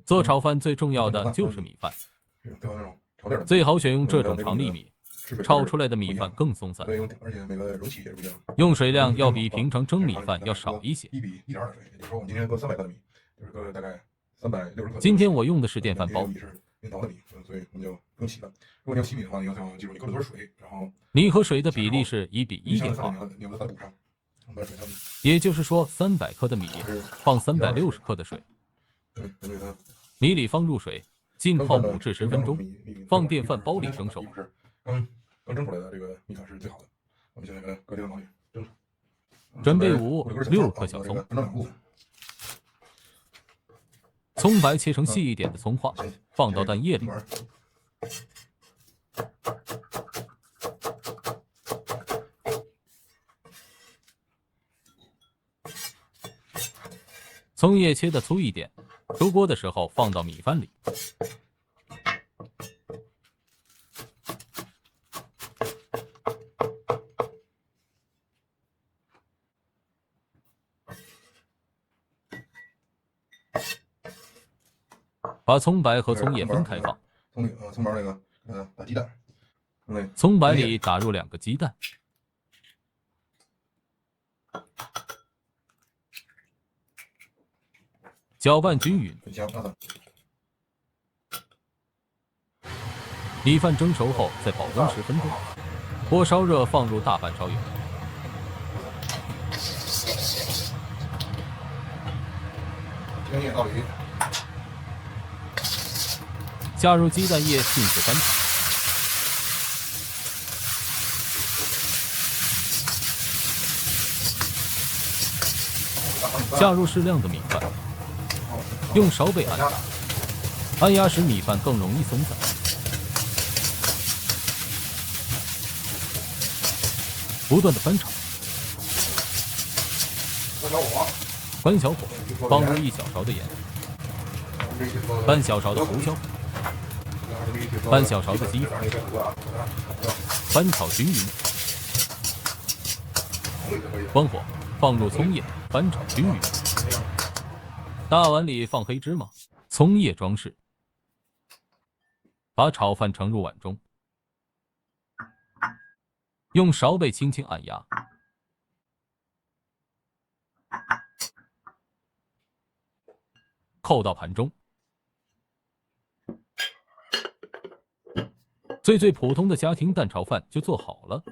做炒饭最重要的就是米饭，最好选用这种长粒米，炒出来的米饭更松散。而且每个容器也是不一样。用水量要比平常蒸米饭要少一些。1比1.2的水，也就是说我们今天搁300克的米，就是搁大概360克。今天我用的是电饭煲。米是冰淘的米，所以我们就不用洗了。如果你要洗米的话，你要记住你搁了多少水，然后米和水的比例是1比1.2，你要把它补上。也就是说300克的米放360克的水。米里放入水，浸泡5至10分钟，放电饭煲里蒸熟。刚蒸出来的这个米饭是最好的。我们现在给它搁电饭煲里蒸。准备6颗小葱，葱白切成细一点的葱花，放到蛋液里。葱叶切得粗一点，出锅的时候放到米饭里。把葱白和葱叶分开放。葱白那个打鸡蛋。葱白里打入2个鸡蛋。搅拌均匀。米饭蒸熟后再保温10分钟，锅烧热，放入大半勺油，加入鸡蛋液，迅速翻炒。加入适量的米饭，用勺背按压，按压时米饭更容易松散。不断的翻炒，关小火，放入1小勺的盐，半小勺的胡椒粉，半小勺的鸡粉，翻炒均匀。关火，放入葱叶，翻炒均匀。大碗里放黑芝麻、葱叶装饰，把炒饭盛入碗中，用勺背轻轻按压，扣到盘中。最普通的家庭蛋炒饭就做好了。